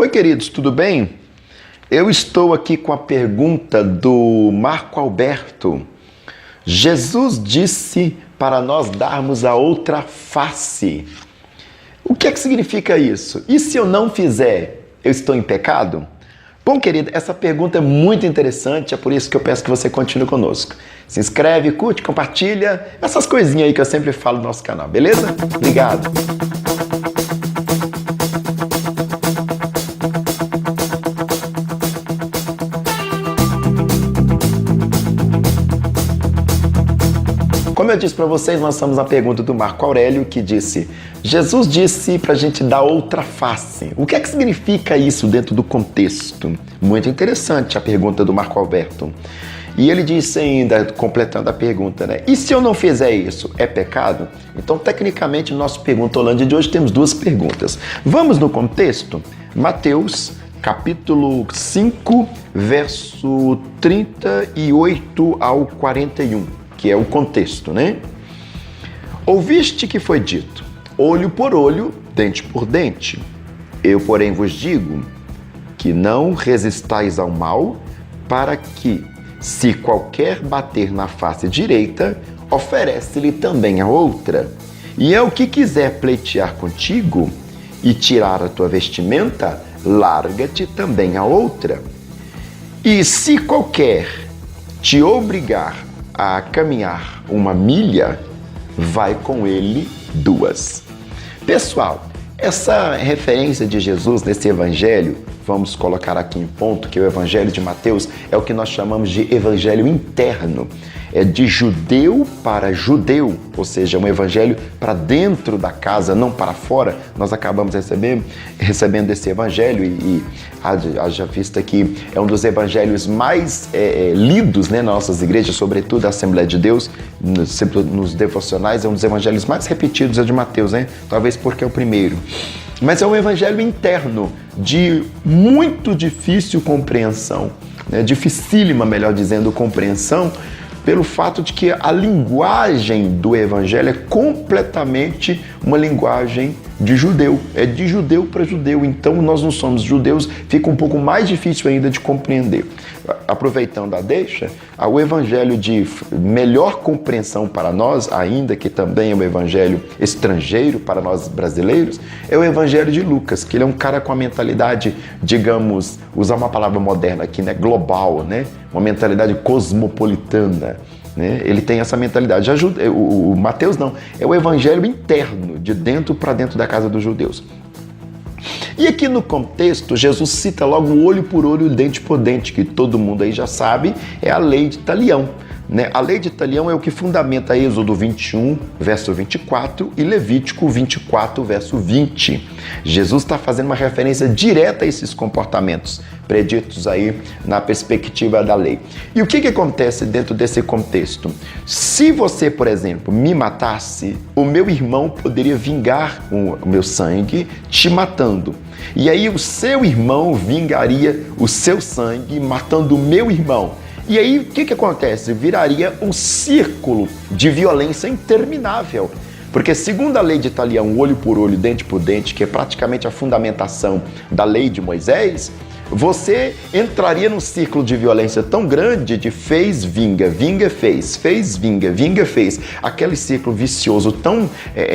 Oi, queridos, tudo bem? Eu estou aqui com a pergunta do Marco Alberto. Jesus disse para nós darmos a outra face. O que é que significa isso? E se eu não fizer, eu estou em pecado? Bom, querido, essa pergunta é muito interessante, é por isso que eu peço que você continue conosco. Se inscreve, curte, compartilha, essas coisinhas aí que eu sempre falo no nosso canal, beleza? Obrigado! Como eu disse para vocês, nós estamos na pergunta do Marco Aurélio, que disse: Jesus disse para a gente dar outra face. O que é que significa isso dentro do contexto? Muito interessante a pergunta do Marco Alberto. E ele disse ainda, completando a pergunta, né? E se eu não fizer isso, é pecado? Então, tecnicamente, no nosso Pergunta Holândia de hoje temos duas perguntas. Vamos no contexto? Mateus, capítulo 5, verso 38 ao 41. Que é o contexto, né? Ouviste que foi dito, olho por olho, dente por dente. Eu, porém, vos digo que não resistais ao mal, para que, se qualquer bater na face direita, oferece-lhe também a outra. E é o que quiser pleitear contigo e tirar a tua vestimenta, larga-te também a outra. E se qualquer te obrigar a caminhar uma milha, vai com ele 2. Pessoal, essa referência de Jesus nesse evangelho, vamos colocar aqui em ponto que o evangelho de Mateus é o que nós chamamos de evangelho interno. É de judeu para judeu, ou seja, um evangelho para dentro da casa, não para fora. Nós acabamos recebendo esse evangelho e haja vista que é um dos evangelhos mais lidos, né, nas nossas igrejas, sobretudo a Assembleia de Deus, sempre nos devocionais, é um dos evangelhos mais repetidos, é de Mateus, né? Talvez porque é o primeiro. Mas é um evangelho interno, de muito difícil compreensão, né? Dificílima, melhor dizendo, compreensão, pelo fato de que a linguagem do evangelho é completamente uma linguagem de judeu, é de judeu para judeu, então nós não somos judeus, fica um pouco mais difícil ainda de compreender. Aproveitando a deixa, o evangelho de melhor compreensão para nós, ainda que também é um evangelho estrangeiro para nós brasileiros, é o evangelho de Lucas, que ele é um cara com a mentalidade, digamos, usar uma palavra moderna aqui, né, global, né, uma mentalidade cosmopolitana. Né? Ele tem essa mentalidade. O Mateus não, é o evangelho interno, de dentro para dentro da casa dos judeus. E aqui no contexto, Jesus cita logo o olho por olho, dente por dente, que todo mundo aí já sabe, é a lei de Talião. Né? A lei de Talião é o que fundamenta Êxodo 21, verso 24 e Levítico 24, verso 20. Jesus está fazendo uma referência direta a esses comportamentos preditos aí na perspectiva da lei. E o que acontece dentro desse contexto? Se você, por exemplo, me matasse, o meu irmão poderia vingar o meu sangue te matando. E aí o seu irmão vingaria o seu sangue matando o meu irmão. E aí, o que acontece? Viraria um círculo de violência interminável. Porque, segundo a lei de Talião, olho por olho, dente por dente, que é praticamente a fundamentação da lei de Moisés, você entraria num círculo de violência tão grande de fez, vinga, vinga, fez, vinga, vinga, fez. Aquele círculo vicioso tão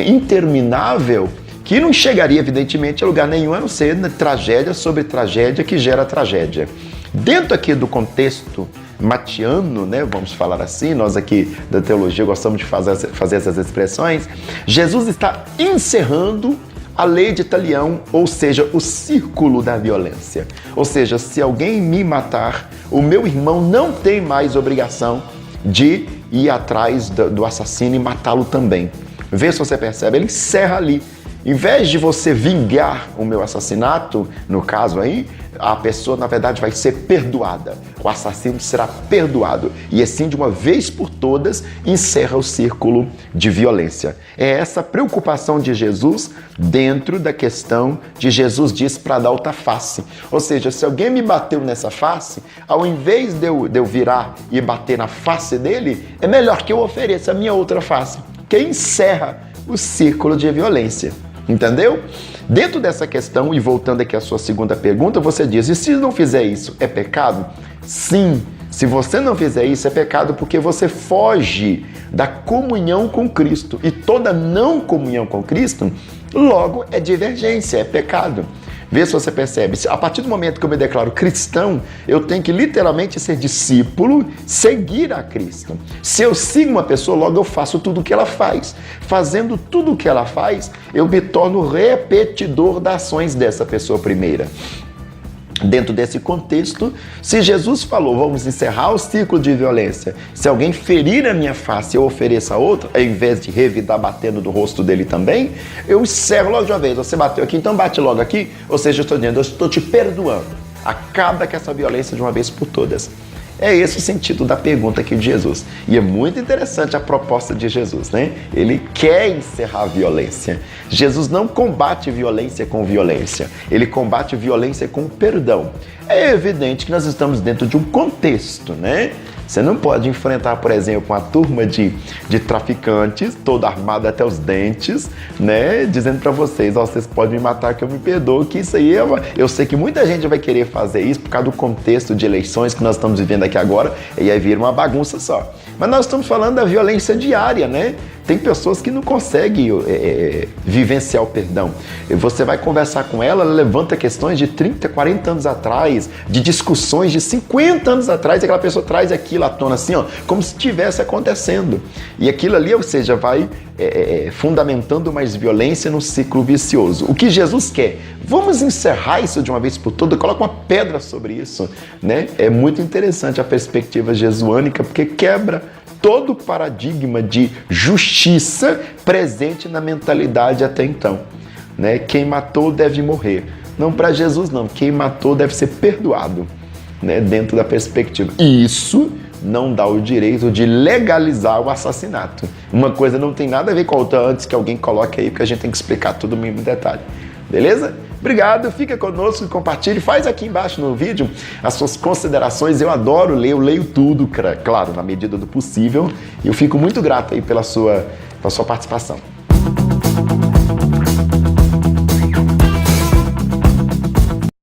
interminável que não chegaria, evidentemente, a lugar nenhum, a não ser tragédia sobre tragédia que gera tragédia. Dentro aqui do contexto matiano, né, vamos falar assim, nós aqui da teologia gostamos de fazer essas expressões, Jesus está encerrando a lei de Talião, ou seja, o círculo da violência. Ou seja, se alguém me matar, o meu irmão não tem mais obrigação de ir atrás do assassino e matá-lo também. Vê se você percebe, ele encerra ali. Em vez de você vingar o meu assassinato, no caso aí, a pessoa, na verdade, vai ser perdoada. O assassino será perdoado. E assim, de uma vez por todas, encerra o círculo de violência. É essa preocupação de Jesus dentro da questão de Jesus diz para dar outra face. Ou seja, se alguém me bateu nessa face, ao invés de eu virar e bater na face dele, é melhor que eu ofereça a minha outra face, que encerra o círculo de violência. Entendeu? Dentro dessa questão, e voltando aqui à sua segunda pergunta, você diz, e se não fizer isso, é pecado? Sim, se você não fizer isso, é pecado porque você foge da comunhão com Cristo. E toda não comunhão com Cristo, logo é divergência, é pecado. Vê se você percebe. A partir do momento que eu me declaro cristão, eu tenho que literalmente ser discípulo, seguir a Cristo. Se eu sigo uma pessoa, logo eu faço tudo o que ela faz. Fazendo tudo o que ela faz, eu me torno repetidor das ações dessa pessoa primeira. Dentro desse contexto, se Jesus falou, vamos encerrar o ciclo de violência, se alguém ferir a minha face, eu ofereço a outra, ao invés de revidar batendo no rosto dele também, eu encerro logo de uma vez. Você bateu aqui, então bate logo aqui. Ou seja, eu estou dizendo, eu estou te perdoando. Acaba com essa violência de uma vez por todas. É esse o sentido da pergunta aqui de Jesus. E é muito interessante a proposta de Jesus, né? Ele quer encerrar a violência. Jesus não combate violência com violência. Ele combate violência com perdão. É evidente que nós estamos dentro de um contexto, né? Você não pode enfrentar, por exemplo, uma turma de traficantes, toda armada até os dentes, né? Dizendo para vocês, ó, vocês podem me matar que eu me perdoo, que isso aí eu sei que muita gente vai querer fazer isso por causa do contexto de eleições que nós estamos vivendo aqui agora, e aí vira uma bagunça só. Mas nós estamos falando da violência diária, né? Tem pessoas que não conseguem vivenciar o perdão. Você vai conversar com ela, ela levanta questões de 30, 40 anos atrás, de discussões de 50 anos atrás, e aquela pessoa traz aquilo à tona assim, ó, como se estivesse acontecendo. E aquilo ali, ou seja, vai fundamentando mais violência no ciclo vicioso. O que Jesus quer? Vamos encerrar isso de uma vez por todas, coloca uma pedra sobre isso, né? É muito interessante a perspectiva jesuânica, porque quebra todo o paradigma de justiça presente na mentalidade até então, né? Quem matou deve morrer. Não para Jesus, não. Quem matou deve ser perdoado, né? Dentro da perspectiva. E isso não dá o direito de legalizar o assassinato. Uma coisa não tem nada a ver com a outra, antes que alguém coloque aí, porque a gente tem que explicar tudo no detalhe. Beleza? Obrigado, fica conosco, compartilhe, faz aqui embaixo no vídeo as suas considerações. Eu adoro ler, eu leio tudo, claro, na medida do possível. E eu fico muito grato aí pela sua participação.